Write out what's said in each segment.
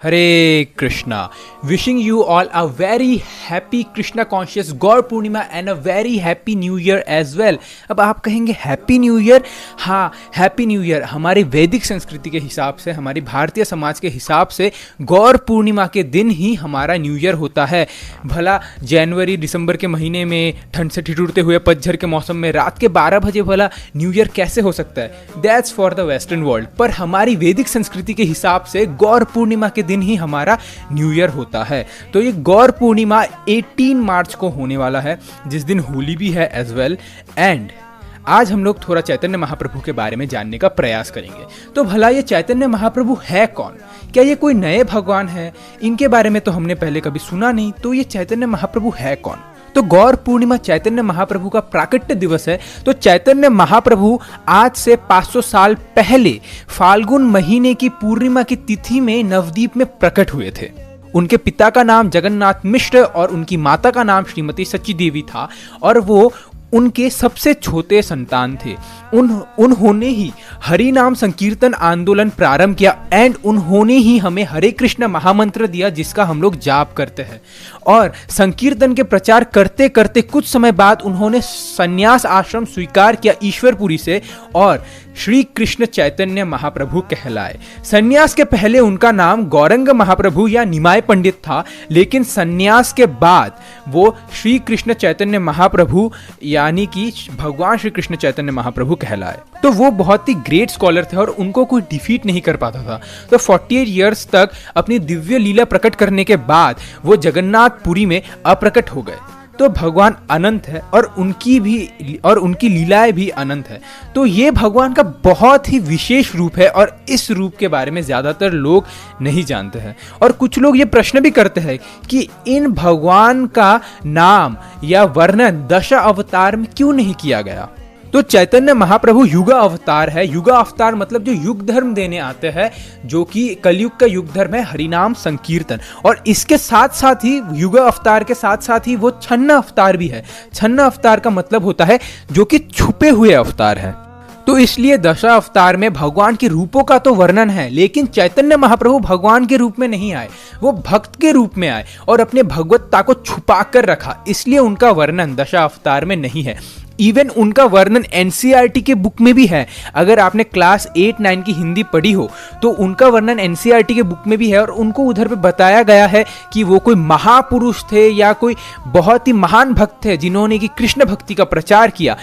Hare Krishna. Wishing you all a very happy Krishna conscious Gaur Purnima and a very happy new year as well. अब आप कहेंगे happy new year? हाँ, happy new year. हमारी वैदिक संस्कृति के हिसाब से, हमारी भारतीय समाज के हिसाब से गौर पूर्णिमा के दिन ही हमारा न्यू ईयर होता है। भला जनवरी दिसंबर के महीने में ठंड से ठिठुरते हुए पतझड़ के मौसम में रात के 12 बजे भला न्यू ईयर कैसे हो सकता है? That's for the western world. पर हमारी वैदिक संस्कृति के हिसाब से गौर पूर्णिमा के दिन ही हमारा न्यू ईयर होता है। तो ये गौर पूर्णिमा 18 मार्च को होने वाला है, जिस दिन होली भी है एज वेल। एंड आज हम लोग थोड़ा चैतन्य महाप्रभु के बारे में जानने का प्रयास करेंगे। तो भला ये चैतन्य महाप्रभु है कौन? क्या ये कोई नए भगवान है? इनके बारे में तो हमने पहले कभी सुना नहीं। तो ये चैतन्य महाप्रभु है कौन? तो गौर पूर्णिमा चैतन्य महाप्रभु का प्राकट्य दिवस है। तो चैतन्य महाप्रभु आज से 500 साल पहले फाल्गुन महीने की पूर्णिमा की तिथि में नवद्वीप में प्रकट हुए थे। उनके पिता का नाम जगन्नाथ मिश्र और उनकी माता का नाम श्रीमती सची देवी था, और वो उनके सबसे छोटे संतान थे। उन्होंने ही हरि नाम संकीर्तन आंदोलन प्रारंभ किया एंड उन्होंने ही हमें हरे कृष्ण महामंत्र दिया, जिसका हम लोग जाप करते हैं। और संकीर्तन के प्रचार करते करते कुछ समय बाद उन्होंने संन्यास आश्रम स्वीकार किया ईश्वरपुरी से और श्री कृष्ण चैतन्य महाप्रभु कहलाए। संन्यास के पहले उनका नाम गौरंग महाप्रभु या निमाय पंडित था, लेकिन संन्यास के बाद वो श्री कृष्ण चैतन्य महाप्रभु यानी कि भगवान श्री कृष्ण चैतन्य महाप्रभु कहलाए। तो वो बहुत ही ग्रेट स्कॉलर थे और उनको कोई डिफीट नहीं कर पाता था। तो 48 इयर्स तक अपनी दिव्य लीला प्रकट करने के बाद वो जगन्नाथपुरी में अप्रकट हो गए। तो भगवान अनंत है और उनकी लीलाएं भी अनंत है। तो ये भगवान का बहुत ही विशेष रूप है और इस रूप के बारे में ज्यादातर लोग नहीं जानते हैं। और कुछ लोग ये प्रश्न भी करते हैं कि इन भगवान का नाम या वर्णन दश अवतार में क्यों नहीं किया गया? तो चैतन्य महाप्रभु युगा अवतार है। युगा अवतार मतलब जो युग धर्म देने आते हैं, जो कि कलयुग का युग धर्म है हरिनाम संकीर्तन। और इसके साथ साथ ही युगा अवतार के साथ साथ ही वो छन्न अवतार भी है। छन्न अवतार का मतलब होता है जो कि छुपे हुए अवतार है। तो इसलिए दशा अवतार में भगवान के रूपों का तो वर्णन है, लेकिन चैतन्य महाप्रभु भगवान के रूप में नहीं आए, वो भक्त के रूप में आए और अपने भगवत्ता को छुपा कर रखा। इसलिए उनका वर्णन दशा अवतार में नहीं है। इवन उनका वर्णन एनसीईआरटी के बुक में भी है। अगर आपने क्लास 8-9 की हिंदी पढ़ी हो तो उनका वर्णन एनसीईआरटी के बुक में भी है और उनको उधर पे बताया गया है कि वो कोई महापुरुष थे या कोई बहुत ही महान भक्त थे जिन्होंने कि कृष्ण भक्ति का प्रचार किया।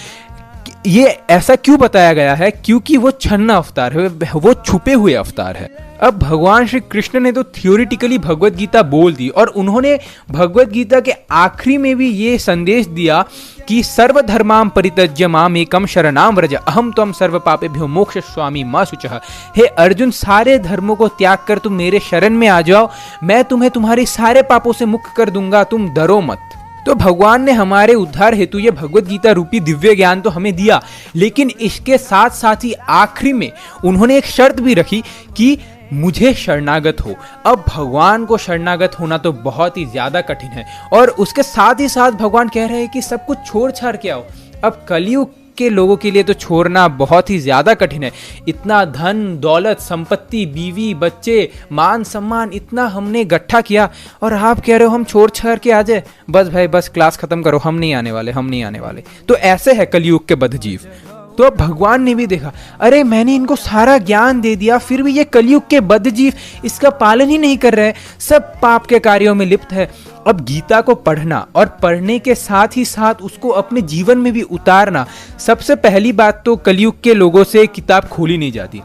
ये ऐसा क्यों बताया गया है? क्योंकि वो छन्न अवतार है, वो छुपे हुए अवतार है। अब भगवान श्री कृष्ण ने तो थियोरिटिकली भगवत गीता बोल दी और उन्होंने भगवत गीता के आखिरी में भी ये संदेश दिया कि सर्वधर्मां परित्यज्य माम एकम शरणाम व्रज अहम त्वं सर्व पापेभ्यो मोक्षयिष्यामि मा शुचः। हे अर्जुन, सारे धर्मों को त्याग कर तुम मेरे शरण में आ जाओ, मैं तुम्हें तुम्हारे सारे पापों से मुक्त कर दूंगा, तुम डरो मत। तो भगवान ने हमारे उद्धार हेतु ये भगवत गीता रूपी दिव्य ज्ञान तो हमें दिया, लेकिन इसके साथ साथ ही आखिरी में उन्होंने एक शर्त भी रखी कि मुझे शरणागत हो। अब भगवान को शरणागत होना तो बहुत ही ज्यादा कठिन है और उसके साथ ही साथ भगवान कह रहे हैं कि सब कुछ छोड़ छाड़ के आओ। अब कलयुग के लोगों के लिए तो छोड़ना बहुत ही ज्यादा कठिन है। इतना धन दौलत संपत्ति बीवी बच्चे मान सम्मान इतना हमने इकट्ठा किया और आप कह रहे हो हम छोड़ छाड़ के आ जाए? बस भाई बस क्लास खत्म करो, हम नहीं आने वाले। तो ऐसे है कलयुग के बद्धजीव। तो अब भगवान ने भी देखा, अरे मैंने इनको सारा ज्ञान दे दिया, फिर भी ये कलयुग के बद्धजीव इसका पालन ही नहीं कर रहे, सब पाप के कार्यों में लिप्त है। अब गीता को पढ़ना और पढ़ने के साथ ही साथ उसको अपने जीवन में भी उतारना। सबसे पहली बात तो कलयुग के लोगों से किताब खोली नहीं जाती,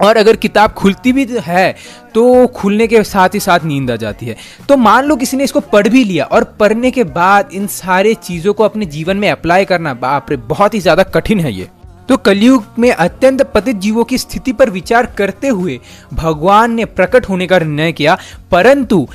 और अगर किताब खुलती भी है तो खुलने के साथ ही साथ नींद आ जाती है। तो मान लो किसी ने इसको पढ़ भी लिया और पढ़ने के बाद इन सारे चीजों को अपने जीवन में अप्लाई करना, बाप रे बहुत ही ज्यादा कठिन है ये। तो कलयुग में अत्यंत पतित जीवों की स्थिति पर विचार करते हुए भगवान ने प्रकट होने का निर्णय किया, परंतु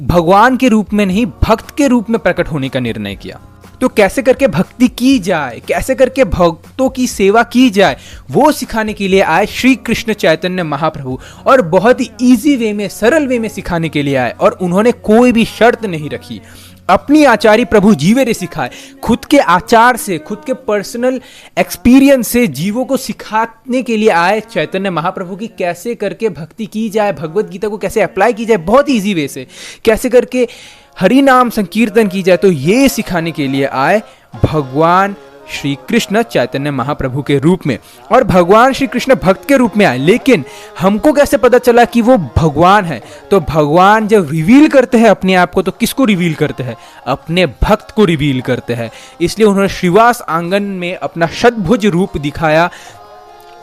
भगवान के रूप में नहीं, भक्त के रूप में प्रकट होने का निर्णय किया। तो कैसे करके भक्ति की जाए, कैसे करके भक्तों की सेवा की जाए, वो सिखाने के लिए आए श्री कृष्ण चैतन्य महाप्रभु, और बहुत ही इजी वे में, सरल वे में सिखाने के लिए आए। और उन्होंने कोई भी शर्त नहीं रखी। अपनी आचार्य प्रभु जीवे रे सिखाए। खुद के आचार से, खुद के पर्सनल एक्सपीरियंस से जीवों को सिखाने के लिए आए चैतन्य महाप्रभु की कैसे करके भक्ति की जाए, भगवत गीता को कैसे अप्लाई की जाए बहुत ईजी वे से, कैसे करके हरि नाम संकीर्तन की जाए, तो ये सिखाने के लिए आए भगवान श्री कृष्ण चैतन्य महाप्रभु के रूप में। और भगवान श्री कृष्ण भक्त के रूप में आए, लेकिन हमको कैसे पता चला कि वो भगवान है? तो भगवान जब रिवील करते हैं अपने आप को, तो किसको रिवील करते हैं? अपने भक्त को रिवील करते हैं। इसलिए उन्होंने श्रीवास आंगन में अपना षट्भुज रूप दिखाया,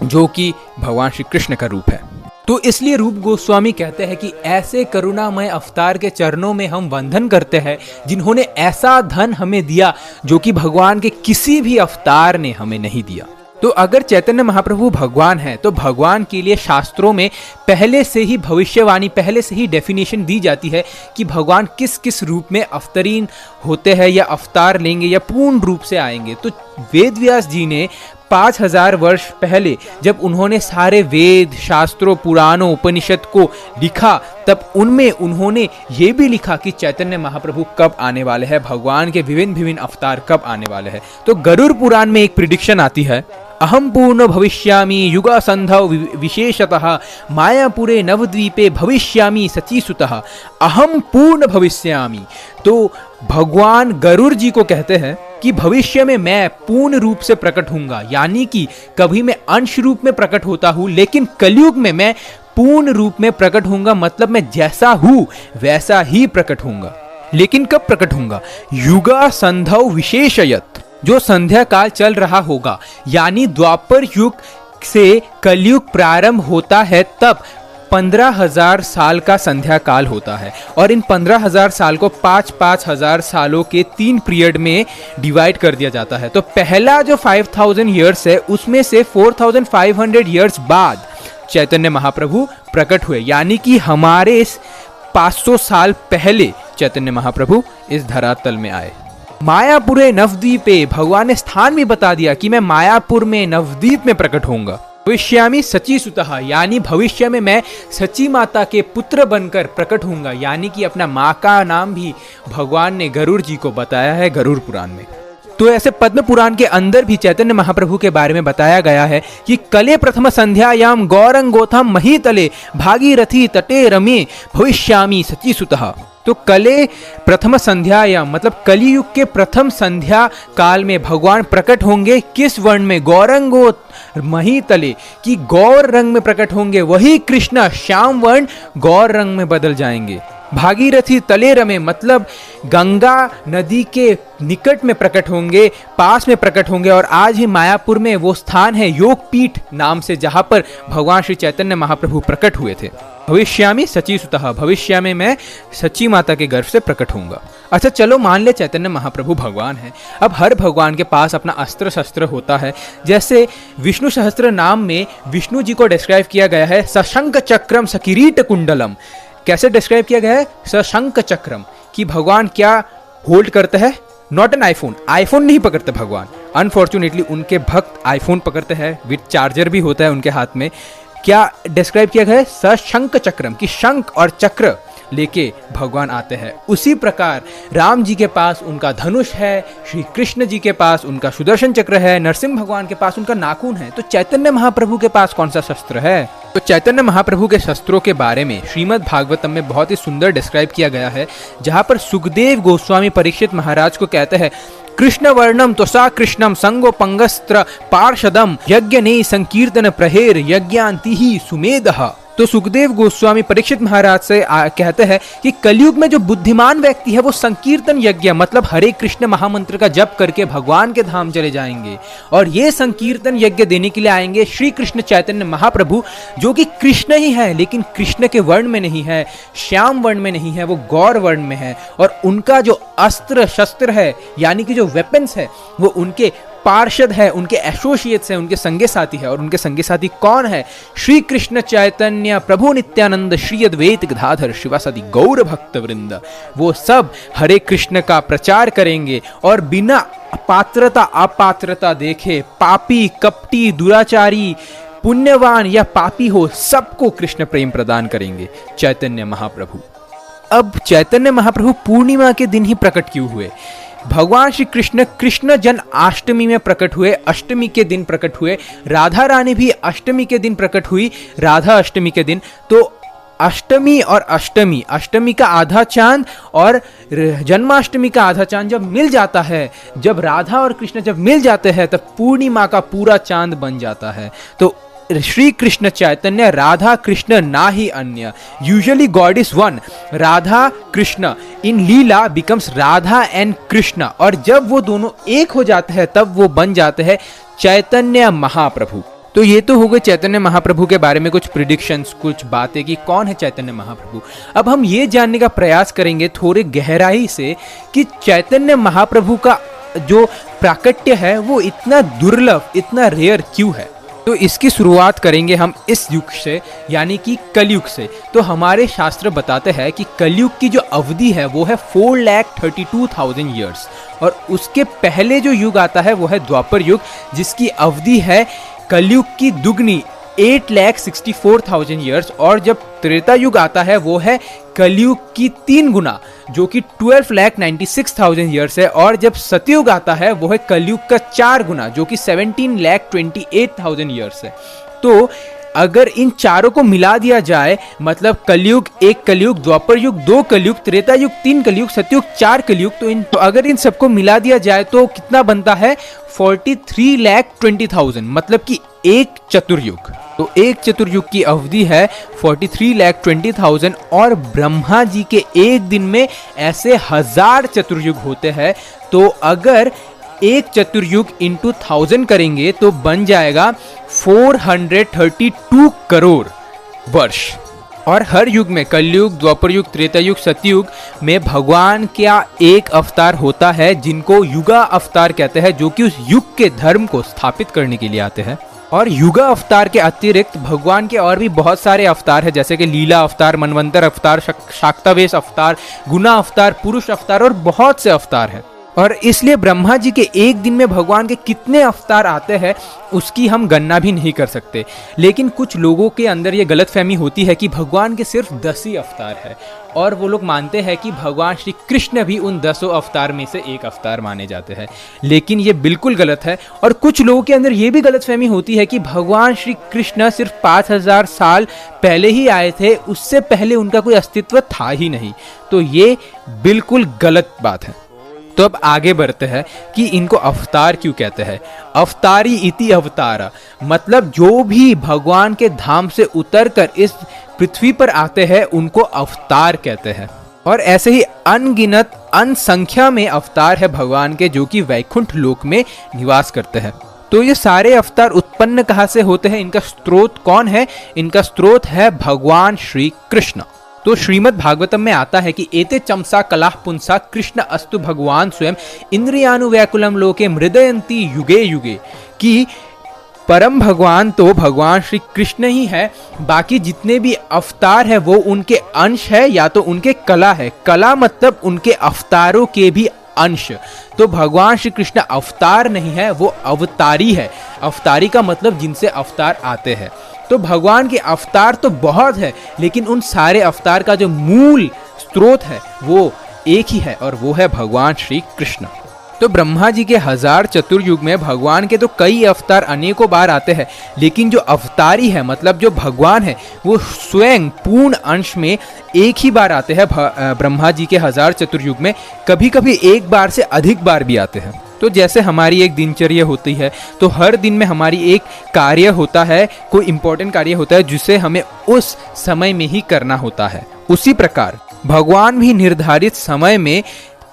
जो कि भगवान श्री कृष्ण का रूप है। तो इसलिए रूप गोस्वामी कहते हैं कि ऐसे करुणामय अवतार के चरणों में हम वंदन करते हैं, जिन्होंने ऐसा धन हमें दिया जो कि भगवान के किसी भी अवतार ने हमें नहीं दिया। तो अगर चैतन्य महाप्रभु भगवान है, तो भगवान के लिए शास्त्रों में पहले से ही भविष्यवाणी, पहले से ही डेफिनेशन दी जाती है कि भगवान किस किस रूप में अवतरीन होते हैं या अवतार लेंगे या पूर्ण रूप से आएंगे। तो वेद व्यास जी ने 5000 वर्ष पहले जब उन्होंने सारे वेद, शास्त्रों, पुराणों, उपनिषद को लिखा, तब उनमें उन्होंने ये भी लिखा कि चैतन्य महाप्रभु कब आने वाले हैं, भगवान के विभिन्न विभिन्न अवतार कब आने वाले हैं। तो गरुड़ पुराण में एक प्रिडिक्शन आती है, अहम पूर्ण भविष्यामि युगा संधौ विशेषतः मायापुरे नवद्वीपे भविष्यामि सचीसुतः अहम पूर्ण भविष्यामि। तो भगवान गरुड़ जी को कहते हैं कि भविष्य में मैं पूर्ण रूप से प्रकट होऊंगा, यानी कि कभी मैं अंश रूप में प्रकट होता हूं, लेकिन कलयुग में मैं पूर्ण रूप में प्रकट होऊंगा, मतलब मैं जैसा हूं वैसा ही प्रकट होऊंगा। लेकिन कब प्रकट होऊंगा? युगा संधौ विशेषयत, जो संध्या काल चल रहा होगा, यानी द्वापर युग से कलयुग प्रारंभ होता है, तब 15,000 साल का संध्या काल होता है। और इन 15,000 साल को 5-5 हजार सालों के 3 पीरियड में डिवाइड कर दिया जाता है। तो पहला जो 5000 ईयर्स है, उसमें से 4500 ईयर्स बाद चैतन्य महाप्रभु प्रकट हुए, यानी कि हमारे 500 साल पहले चैतन्य महाप्रभु इस धरातल में आए। मायापुरे नवद्वीपे, भगवान ने स्थान भी बता दिया कि मैं मायापुर में, नवद्वीप में प्रकट होऊंगा। भविष्यामि सचीसुतः, यानी भविष्य में मैं सची माता के पुत्र बनकर प्रकट होऊंगा, यानी कि अपना माँ का नाम भी भगवान ने गरुड़ जी को बताया है गरुड़ पुराण में। तो ऐसे पद्म पुराण के अंदर भी चैतन्य महाप्रभु के बारे में बताया गया है कि कले प्रथम संध्यायाम गौरंगोथम महीतले भागीरथी तटे रमे भविष्यामि सचीसुतः। तो कले प्रथम संध्यायाम मतलब कलियुग के प्रथम संध्या काल में भगवान प्रकट होंगे। किस वर्ण में? गौरंगो महीतले, कि गौर रंग में प्रकट होंगे। वही कृष्ण श्याम वर्ण गौर रंग में बदल जाएंगे। भागीरथी तले रमे मतलब गंगा नदी के निकट में प्रकट होंगे, पास में प्रकट होंगे। और आज ही मायापुर में वो स्थान है योगपीठ नाम से, जहां पर भगवान श्री चैतन्य महाप्रभु प्रकट हुए थे। भविष्यामि सचीसुतः, भविष्य में मैं सच्ची माता के गर्भ से प्रकट होऊंगा। अच्छा चलो मान ले चैतन्य महाप्रभु भगवान है। अब हर भगवान के पास अपना अस्त्र शस्त्र होता है। जैसे विष्णु सहस्त्र नाम में विष्णु जी को डिस्क्राइब किया गया है सशंक चक्रम सकिरीट कुंडलम। कैसे डिस्क्राइब किया गया है? सशंक चक्रम, कि भगवान क्या होल्ड करते हैं? नॉट एन आईफोन, आईफोन नहीं पकड़ते भगवान। अनफॉर्चुनेटली उनके भक्त आईफोन पकड़ते हैं, विद चार्जर भी होता है उनके हाथ में। क्या डिस्क्राइब किया गया है? सशंक चक्रम, कि शंख और चक्र लेके भगवान आते हैं। उसी प्रकार राम जी के पास उनका धनुष है, श्री कृष्ण जी के पास उनका सुदर्शन चक्र है, नरसिंह भगवान के पास उनका नाखून है। तो चैतन्य महाप्रभु के पास कौन सा शस्त्र है? तो चैतन्य महाप्रभु के शस्त्रों के बारे में श्रीमद् भागवतम में बहुत ही सुंदर डिस्क्राइब किया गया है, जहां पर सुखदेव गोस्वामी परीक्षित महाराज को कहते हैं कृष्ण वर्णम त्वसा कृष्णम संगो पंगस्त्र पार्षदम यज्ञ ने संकीर्तन प्रहेर यज्ञांति ही सुमेधः। तो सुखदेव गोस्वामी परीक्षित महाराज से कहते हैं कि कलयुग में जो बुद्धिमान व्यक्ति है वो संकीर्तन यज्ञ मतलब हरे कृष्ण महामंत्र का जप करके भगवान के धाम चले जाएंगे। और ये संकीर्तन यज्ञ देने के लिए आएंगे श्री कृष्ण चैतन्य महाप्रभु, जो कि कृष्ण ही है, लेकिन कृष्ण के वर्ण में नहीं है, श्याम वर्ण में नहीं है, वो गौर वर्ण में है। और उनका जो अस्त्र शस्त्र है यानी कि जो वेपन्स है वो उनके पार्षद है, उनके एसोसिएट्स है, उनके संगी साथी है। और उनके संगी साथी कौन है? श्री कृष्ण चैतन्य प्रभु नित्यानंद श्री अद्वैत गदाधर शिवासादि गौर भक्त वृंद। वो सब हरे कृष्ण का प्रचार करेंगे और बिना पात्रता अपात्रता देखे पापी, कपटी, दुराचारी, पुण्यवान या पापी हो, सबको कृष्ण प्रेम प्रदान करेंगे चैतन्य महाप्रभु। अब चैतन्य महाप्रभु पूर्णिमा के दिन ही प्रकट क्यों हुए? भगवान श्री कृष्ण कृष्ण जन्माष्टमी में प्रकट हुए, अष्टमी के दिन प्रकट हुए। राधा रानी भी अष्टमी के दिन प्रकट हुई, राधा अष्टमी के दिन। तो अष्टमी और अष्टमी, अष्टमी का आधा चांद और जन्माष्टमी का आधा चांद जब मिल जाता है, जब राधा और कृष्ण जब मिल जाते हैं, तब पूर्णिमा का पूरा चांद बन जाता है। तो श्री कृष्ण चैतन्य, राधा कृष्ण ना ही अन्य। Usually God is one, Radha Krishna. In Leela becomes Radha and Krishna, और जब वो दोनों एक हो जाते हैं तब वो बन जाते हैं चैतन्य महाप्रभु। तो ये तो हो गए चैतन्य महाप्रभु के बारे में कुछ प्रिडिक्शंस, कुछ बातें कि कौन है चैतन्य महाप्रभु। अब हम ये जानने का प्रयास करेंगे थोड़े गहराई से कि चैतन्य महाप्रभु का जो प्राकट्य है वो इतना दुर्लभ, इतना रेयर क्यों है। तो इसकी शुरुआत करेंगे हम इस युग से, यानी कि कलयुग से। तो हमारे शास्त्र बताते हैं कि कलयुग की जो अवधि है वो है 4,32,000 ईयर्स, और उसके पहले जो युग आता है वो है द्वापर युग, जिसकी अवधि है कलयुग की दुगनी 8,64,000 ईयर्स। और जब त्रेता युग आता है वो है कलयुग की 3 गुना, जो कि 12,96,000 ईयर्स है। और जब सतयुग आता है वो है कलयुग का 4 गुना, जो कि 17,28,000 ईयर्स है। तो अगर इन चारों को मिला दिया जाए, मतलब कलयुग, 1 कलयुग, द्वापर युग 2 कलयुग, त्रेता युग 3 कलयुग, सतयुग 4 कलयुग, तो अगर इन सबको मिला दिया जाए तो कितना बनता है? 43,20,000, मतलब कि 1 चतुर्युग। तो 1 चतुर्युग की अवधि है 43,20,000, और ब्रह्मा जी के एक दिन में ऐसे 1000 चतुर्युग होते हैं। तो अगर 1 चतुर्युग इंटू 1000 करेंगे तो बन जाएगा 432 करोड़ वर्ष। और हर युग में, कलयुग, द्वापर युग, त्रेता युग, सतयुग में भगवान का एक अवतार होता है जिनको युगा अवतार कहते हैं, जो कि उस युग के धर्म को स्थापित करने के लिए आते हैं। और युगा अवतार के अतिरिक्त भगवान के और भी बहुत सारे अवतार हैं, जैसे कि लीला अवतार, मनवंतर अवतार, शाक्तावेश अवतार, गुना अवतार, पुरुष अवतार, और बहुत से अवतार हैं। और इसलिए ब्रह्मा जी के एक दिन में भगवान के कितने अवतार आते हैं उसकी हम गणना भी नहीं कर सकते। लेकिन कुछ लोगों के अंदर ये गलतफहमी होती है कि भगवान के सिर्फ 10 ही अवतार है, और वो लोग मानते हैं कि भगवान श्री कृष्ण भी उन 10 अवतार में से एक अवतार माने जाते हैं। लेकिन ये बिल्कुल गलत है। और कुछ लोगों के अंदर ये भी गलतफहमी होती है कि भगवान श्री कृष्ण सिर्फ 5000 साल पहले ही आए थे, उससे पहले उनका कोई अस्तित्व था ही नहीं। तो ये बिल्कुल गलत बात है। तो अब आगे बढ़ते हैं कि इनको अवतार क्यों कहते हैं। अवतारी इति अवतार, मतलब जो भी भगवान के धाम से उतरकर इस पृथ्वी पर आते हैं उनको अवतार कहते हैं। और ऐसे ही अनगिनत, अनसंख्या में अवतार है भगवान के, जो कि वैकुंठ लोक में निवास करते हैं। तो ये सारे अवतार उत्पन्न कहाँ से होते हैं, इनका स्रोत कौन है? इनका स्रोत है भगवान श्री कृष्ण। तो श्रीमद् भागवतम में आता है कि एते चमसा कलाह पुंसा कृष्ण अस्तु भगवान स्वयं इंद्रियानुव्याकुलम लोके मृदयंती युगे युगे, कि परम भगवान तो भगवान श्री कृष्ण ही है, बाकी जितने भी अवतार है वो उनके अंश है या तो उनके कला है। कला मतलब उनके अवतारों के भी अंश। तो भगवान श्री कृष्ण अवतार नहीं है, वो अवतारी है। अवतारी का मतलब जिनसे अवतार आते हैं। तो भगवान के अवतार तो बहुत है, लेकिन उन सारे अवतार का जो मूल स्रोत है वो एक ही है, और वो है भगवान श्री कृष्ण। तो ब्रह्मा जी के 1000 चतुर्युग में भगवान के तो कई अवतार अनेकों बार आते हैं, लेकिन जो अवतारी है, मतलब जो भगवान है, वो स्वयं पूर्ण अंश में एक ही बार आते हैं। ब्रह्मा जी के 1000 चतुर्युग में कभी कभी एक बार से अधिक बार भी आते हैं। तो जैसे हमारी एक दिनचर्या होती है, तो हर दिन में हमारी एक कार्य होता है, कोई इंपॉर्टेंट कार्य होता है जिसे हमें उस समय में ही करना होता है। उसी प्रकार भगवान भी निर्धारित समय में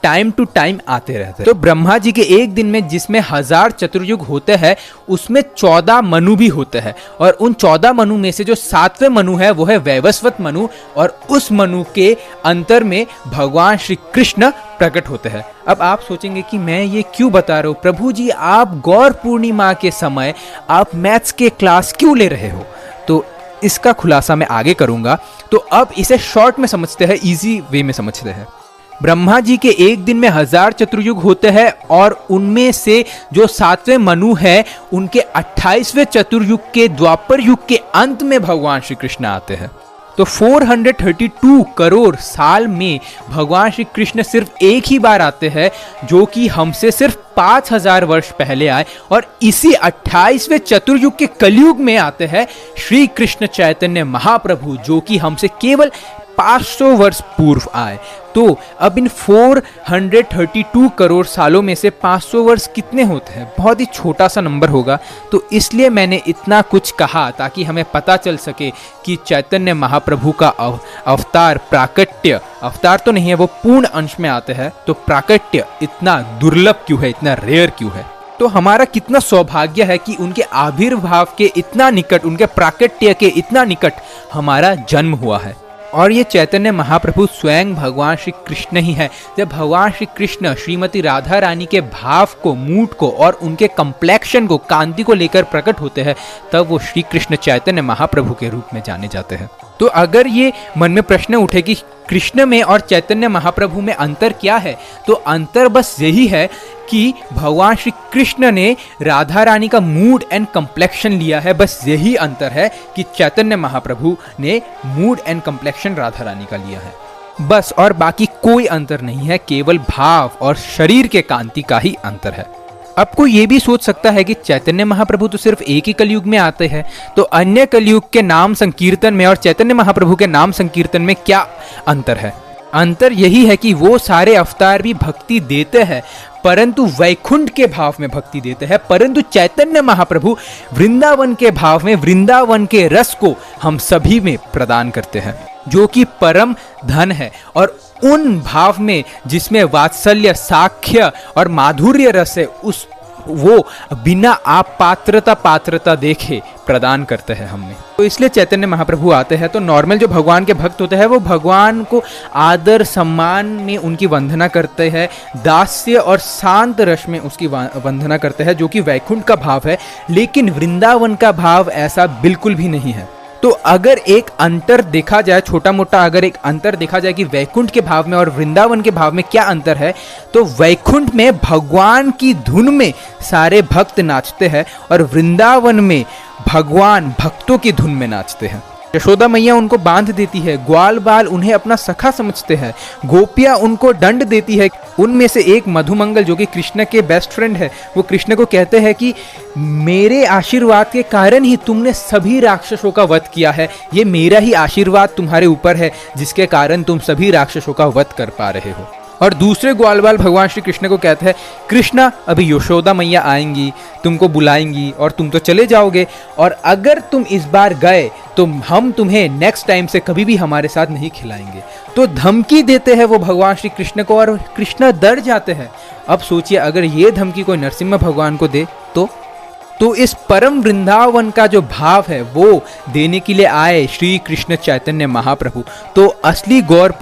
टाइम टू टाइम आते रहते हैं। तो ब्रह्मा जी के एक दिन में जिसमें 1000 चतुर्युग होते हैं, उसमें 14 मनु भी होते हैं, और उन 14 मनु में से जो 7वें मनु है वो है वैवस्वत मनु, और उस मनु के अंतर में भगवान श्री कृष्ण प्रकट होते हैं। अब आप सोचेंगे कि मैं ये क्यों बता रहा हूँ प्रभु जी, आप गौर पूर्णिमा के समय आप मैथ्स के क्लास क्यों ले रहे हो? तो इसका खुलासा मैं आगे करूंगा। तो अब इसे शॉर्ट में समझते हैं, इजी वे में समझते हैं। ब्रह्मा जी के एक दिन में 1000 चतुर्युग होते हैं, और उनमें से जो 7वें मनु है उनके 28वें चतुर्युग के द्वापर युग के अंत में भगवान श्री कृष्ण आते हैं। तो 432 करोड़ साल में भगवान श्री कृष्ण सिर्फ एक ही बार आते हैं, जो कि हमसे सिर्फ 5000 वर्ष पहले आए, और इसी 28वें चतुर्युग के कलयुग में आते हैं श्री कृष्ण चैतन्य महाप्रभु, जो कि हमसे केवल 500 वर्ष पूर्व आए। तो अब इन 432 करोड़ सालों में से 500 वर्ष कितने होते हैं? बहुत ही छोटा सा नंबर होगा। तो इसलिए मैंने इतना कुछ कहा ताकि हमें पता चल सके कि चैतन्य महाप्रभु का अवतार, प्राकट्य, अवतार तो नहीं है, वो पूर्ण अंश में आते हैं, तो प्राकट्य इतना दुर्लभ क्यों है, इतना रेयर क्यों है। तो हमारा कितना सौभाग्य है कि उनके आविर्भाव के इतना निकट, उनके प्राकट्य के इतना निकट हमारा जन्म हुआ है। और ये चैतन्य महाप्रभु स्वयं भगवान श्री कृष्ण ही है। जब भगवान श्री कृष्ण श्रीमती राधा रानी के भाव को, मूड को और उनके कम्प्लेक्शन को, कांति को लेकर प्रकट होते हैं, तब वो श्री कृष्ण चैतन्य महाप्रभु के रूप में जाने जाते हैं। तो अगर ये मन में प्रश्न उठे कि कृष्ण में और चैतन्य महाप्रभु में अंतर क्या है, तो अंतर बस यही है कि भगवान श्री कृष्ण ने राधा रानी का मूड एंड कम्प्लेक्शन लिया है। बस यही अंतर है कि चैतन्य महाप्रभु ने mood and complexion Radha Rani का लिया है बस, और बाकी कोई अंतर नहीं है, केवल भाव और शरीर के कांति का ही अंतर है। अब कोई ये भी सोच सकता है कि चैतन्य महाप्रभु तो सिर्फ एक ही कलयुग में आते हैं, तो अन्य कलयुग के नाम संकीर्तन में और चैतन्य महाप्रभु के नाम संकीर्तन में क्या अंतर है? अंतर यही है कि वो सारे अवतार भी भक्ति देते हैं, परंतु वैकुंठ के भाव में भक्ति देते हैं, परंतु चैतन्य महाप्रभु वृंदावन के भाव में, वृंदावन के रस को हम सभी में प्रदान करते हैं, जो कि परम धन है। और उन भाव में जिसमें वात्सल्य, साख्य और माधुर्य रस है, उस वो बिना आप पात्रता देखे प्रदान करते हैं हमें। तो इसलिए चैतन्य महाप्रभु आते हैं, तो नॉर्मल जो भगवान के भक्त होते हैं वो भगवान को आदर सम्मान में उनकी वंदना करते हैं, दास्य और शांत रस में उसकी वंदना करते हैं, जो कि वैकुंठ का भाव है। लेकिन वृंदावन का भाव ऐसा बिल्कुल भी नहीं है। तो अगर एक अंतर देखा जाए, छोटा मोटा अगर एक अंतर देखा जाए कि वैकुंठ के भाव में और वृंदावन के भाव में क्या अंतर है, तो वैकुंठ में भगवान की धुन में सारे भक्त नाचते हैं और वृंदावन में भगवान भक्तों की धुन में नाचते हैं। यशोदा मैया उनको बांध देती है, ग्वाल बाल उन्हें अपना सखा समझते हैं, गोपियां उनको दंड देती है। उनमें से एक मधुमंगल, जो कि कृष्ण के बेस्ट फ्रेंड है, वो कृष्ण को कहते हैं कि मेरे आशीर्वाद के कारण ही तुमने सभी राक्षसों का वध किया है, ये मेरा ही आशीर्वाद तुम्हारे ऊपर है जिसके कारण तुम सभी राक्षसों का वध कर पा रहे हो। और दूसरे ग्वाल बाल भगवान श्री कृष्ण को कहते हैं, कृष्णा अभी यशोदा मैया आएंगी, तुमको बुलाएंगी और तुम तो चले जाओगे, और अगर तुम इस बार गए तो हम तुम्हें नेक्स्ट टाइम से कभी भी हमारे साथ नहीं खिलाएंगे। तो धमकी देते हैं वो भगवान श्री कृष्ण को, और कृष्ण डर जाते हैं। अब सोचिए अगर ये धमकी कोई नरसिम्हा भगवान को दे तो इस परम वृंदावन का जो भाव है वो देने के लिए आए श्री कृष्ण चैतन्य महाप्रभु। तो असली गौर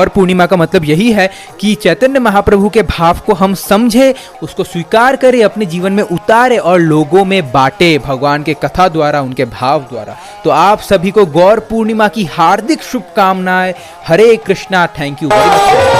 पूर्णिमा का मतलब यही है कि चैतन्य महाप्रभु के भाव को हम समझे, उसको स्वीकार करें, अपने जीवन में उतारे और लोगों में बांटे भगवान के कथा द्वारा, उनके भाव द्वारा। तो आप सभी को गौर पूर्णिमा की हार्दिक शुभकामनाएं। Hare Krishna. Thank you very much.